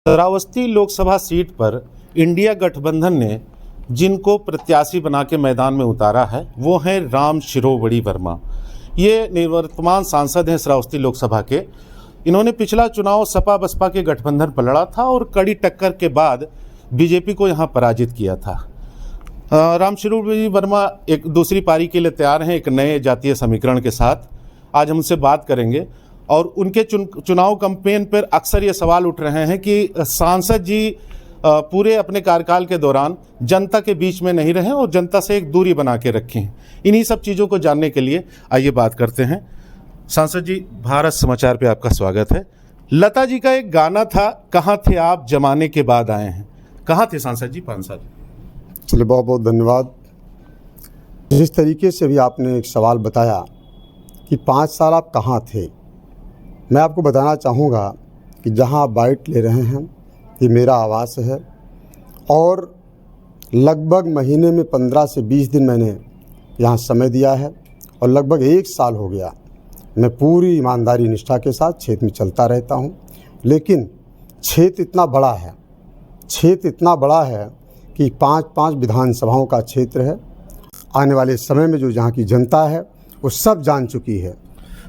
Shravasti Lok Sabha seat पर India गठबंधन ने जिनको प्रत्याशी बना के मैदान में उतारा है वो हैं राम शिरोमणि वर्मा। ये निवर्तमान सांसद हैं श्रावस्ती लोकसभा के। इन्होंने पिछला चुनाव सपा बसपा के गठबंधन पर लड़ा था और कड़ी टक्कर के बाद बीजेपी को यहाँ पराजित किया था। राम शिरोमणि वर्मा एक दूसरी पारी के लिए तैयार हैं एक नए जातीय समीकरण के साथ। आज हम उनसे बात करेंगे और उनके चुनाव कैंपेन पर अक्सर ये सवाल उठ रहे हैं कि सांसद जी पूरे अपने कार्यकाल के दौरान जनता के बीच में नहीं रहे और जनता से एक दूरी बना के रखें। इन्हीं सब चीज़ों को जानने के लिए आइए बात करते हैं। सांसद जी, भारत समाचार पे आपका स्वागत है। लता जी का एक गाना था, कहाँ थे आप जमाने के बाद आए हैं। कहाँ थे सांसद जी 5 साल? चलिए, बहुत बहुत धन्यवाद। जिस तरीके से भी आपने एक सवाल बताया कि 5 साल आप कहाँ थे, मैं आपको बताना चाहूँगा कि जहाँ आप बाइट ले रहे हैं ये मेरा आवास है और लगभग महीने में 15 से 20 दिन मैंने यहाँ समय दिया है और लगभग 1 साल हो गया मैं पूरी ईमानदारी निष्ठा के साथ क्षेत्र में चलता रहता हूँ। लेकिन क्षेत्र इतना बड़ा है कि 5 विधानसभाओं का क्षेत्र है। आने वाले समय में जो यहाँ की जनता है वो सब जान चुकी है।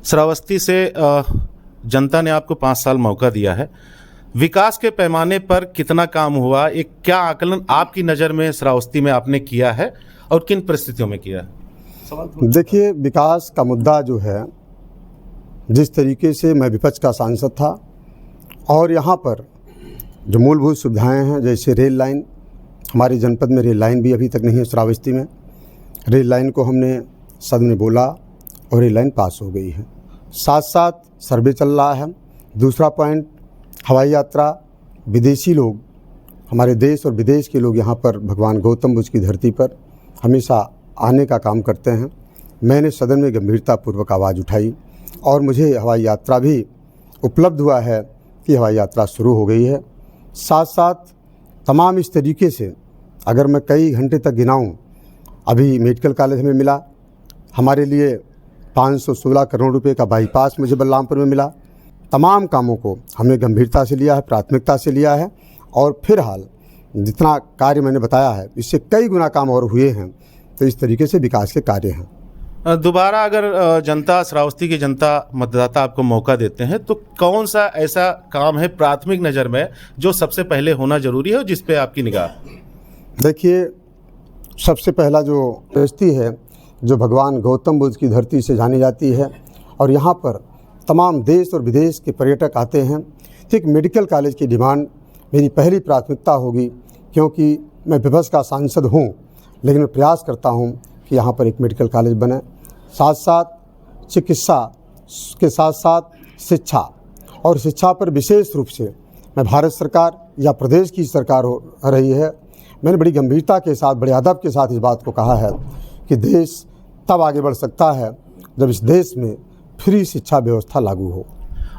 श्रावस्ती से जनता ने आपको 5 साल मौका दिया है। विकास के पैमाने पर कितना काम हुआ, एक क्या आकलन आपकी नज़र में श्रावस्ती में आपने किया है और किन परिस्थितियों में किया है? देखिए, विकास का मुद्दा जो है, जिस तरीके से मैं विपक्ष का सांसद था और यहाँ पर जो मूलभूत सुविधाएं हैं जैसे रेल लाइन, हमारे जनपद में रेल लाइन भी अभी तक नहीं है। श्रावस्ती में रेल लाइन को हमने सदन में बोला और रेल लाइन पास हो गई है। साथ साथ सर्वे चल रहा है। दूसरा पॉइंट, हवाई यात्रा। विदेशी लोग, हमारे देश और विदेश के लोग यहाँ पर भगवान गौतम बुद्ध की धरती पर हमेशा आने का काम करते हैं। मैंने सदन में गंभीरतापूर्वक आवाज़ उठाई और मुझे हवाई यात्रा भी उपलब्ध हुआ है कि हवाई यात्रा शुरू हो गई है। साथ साथ तमाम इस तरीके से अगर मैं कई घंटे तक गिनाऊँ, अभी मेडिकल कॉलेज में मिला, हमारे लिए 516 करोड़ रुपए का बाईपास मुझे बलरामपुर में मिला। तमाम कामों को हमने गंभीरता से लिया है, प्राथमिकता से लिया है और फिलहाल जितना कार्य मैंने बताया है इससे कई गुना काम और हुए हैं। तो इस तरीके से विकास के कार्य हैं। दोबारा अगर जनता, श्रावस्ती की जनता, मतदाता आपको मौका देते हैं तो कौन सा ऐसा काम है प्राथमिक नज़र में जो सबसे पहले होना ज़रूरी है और जिस पे आपकी निगाह? देखिए, सबसे पहला जो श्रावस्ती है जो भगवान गौतम बुद्ध की धरती से जानी जाती है और यहाँ पर तमाम देश और विदेश के पर्यटक आते हैं, तो एक मेडिकल कॉलेज की डिमांड मेरी पहली प्राथमिकता होगी। क्योंकि मैं विपक्ष का सांसद हूँ लेकिन मैं प्रयास करता हूँ कि यहाँ पर एक मेडिकल कॉलेज बने। साथ साथ चिकित्सा के साथ साथ शिक्षा, और शिक्षा पर विशेष रूप से मैं भारत सरकार या प्रदेश की सरकार हो रही है, मैंने बड़ी गंभीरता के साथ, बड़े अदब के साथ इस बात को कहा है कि देश तब आगे बढ़ सकता है जब इस देश में फ्री शिक्षा व्यवस्था लागू हो।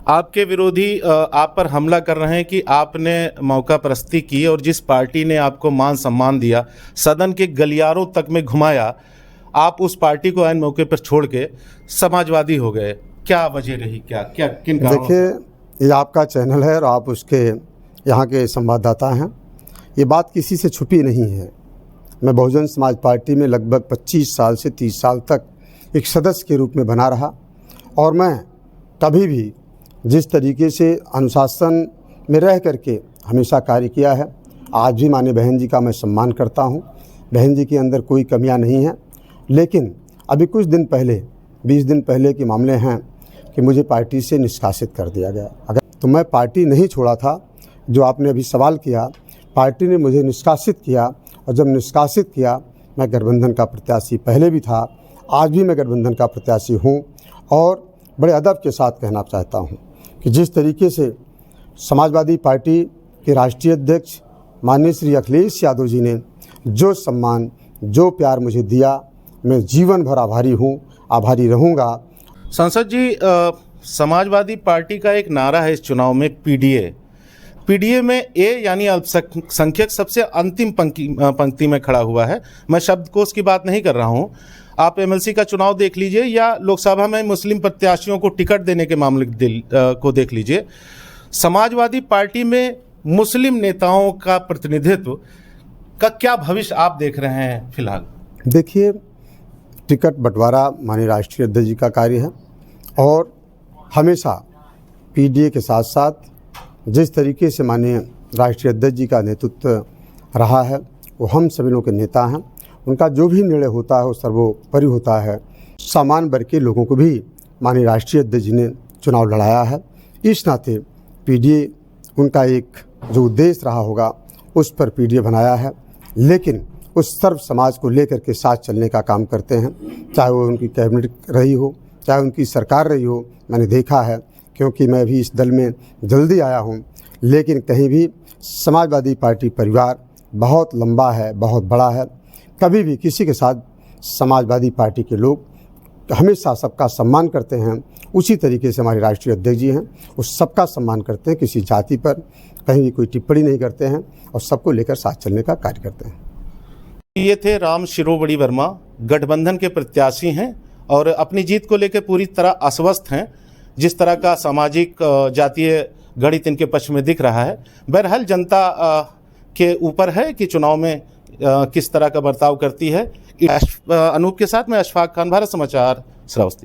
आपके विरोधी आप पर हमला कर रहे हैं कि आपने मौका परस्ती की और जिस पार्टी ने आपको मान सम्मान दिया, सदन के गलियारों तक में घुमाया, आप उस पार्टी को ऐन मौके पर छोड़ के समाजवादी हो गए। क्या वजह रही? क्या किन कारणों? देखिए, ये आपका चैनल है और आप उसके यहाँ के संवाददाता हैं। ये बात किसी से छुपी नहीं है। मैं बहुजन समाज पार्टी में लगभग 25 साल से 30 साल तक एक सदस्य के रूप में बना रहा और मैं कभी भी जिस तरीके से अनुशासन में रह करके हमेशा कार्य किया है, आज भी माननीय बहन जी का मैं सम्मान करता हूं। बहन जी के अंदर कोई कमियां नहीं हैं। लेकिन अभी कुछ दिन पहले, 20 दिन पहले के मामले हैं कि मुझे पार्टी से निष्कासित कर दिया गया। अगर तो मैं पार्टी नहीं छोड़ा था, जो आपने अभी सवाल किया, पार्टी ने मुझे निष्कासित किया और जब निष्कासित किया, मैं गठबंधन का प्रत्याशी पहले भी था, आज भी मैं गठबंधन का प्रत्याशी हूँ। और बड़े अदब के साथ कहना चाहता हूँ कि जिस तरीके से समाजवादी पार्टी के राष्ट्रीय अध्यक्ष माननीय श्री अखिलेश यादव जी ने जो सम्मान, जो प्यार मुझे दिया, मैं जीवन भर आभारी हूँ, आभारी रहूँगा। सांसद जी, समाजवादी पार्टी का एक नारा है इस चुनाव में, पीडीए में ए यानी अल्पसंख्यक सबसे अंतिम पंक्ति में खड़ा हुआ है। मैं शब्दकोश की बात नहीं कर रहा हूं। आप एमएलसी का चुनाव देख लीजिए या लोकसभा में मुस्लिम प्रत्याशियों को टिकट देने के मामले को देख लीजिए। समाजवादी पार्टी में मुस्लिम नेताओं का प्रतिनिधित्व का क्या भविष्य आप देख रहे हैं फिलहाल? देखिए, टिकट बंटवारा माननीय राष्ट्रीय अध्यक्ष जी का कार्य है और हमेशा पीडीए के साथ साथ जिस तरीके से माननीय राष्ट्रीय अध्यक्ष जी का नेतृत्व रहा है, वो हम सभी लोगों के नेता हैं। उनका जो भी निर्णय होता है वो सर्वोपरि होता है। सामान्य वर्ग के लोगों को भी माननीय राष्ट्रीय अध्यक्ष जी ने चुनाव लड़ाया है। इस नाते पीडीए उनका एक जो उद्देश्य रहा होगा उस पर पीडीए बनाया है, लेकिन उस सर्व समाज को लेकर के साथ चलने का काम करते हैं। चाहे वो उनकी कैबिनेट रही हो, चाहे उनकी सरकार रही हो। मैंने देखा है, क्योंकि मैं भी इस दल में जल्दी आया हूँ, लेकिन कहीं भी समाजवादी पार्टी परिवार बहुत लंबा है, बहुत बड़ा है। कभी भी किसी के साथ समाजवादी पार्टी के लोग हमेशा सबका सम्मान करते हैं। उसी तरीके से हमारे राष्ट्रीय अध्यक्ष जी हैं, वो सबका सम्मान करते हैं, किसी जाति पर कहीं भी कोई टिप्पणी नहीं करते हैं और सबको लेकर साथ चलने का कार्य करते हैं। ये थे राम शिरोमणि वर्मा, गठबंधन के प्रत्याशी हैं और अपनी जीत को लेकर पूरी तरह आश्वस्त हैं। जिस तरह का सामाजिक जातीय गणित इनके पक्ष में दिख रहा है, बहरहाल जनता के ऊपर है कि चुनाव में किस तरह का बर्ताव करती है। अनूप के साथ मैं अशफाक खान, भारत समाचार, श्रावस्ती।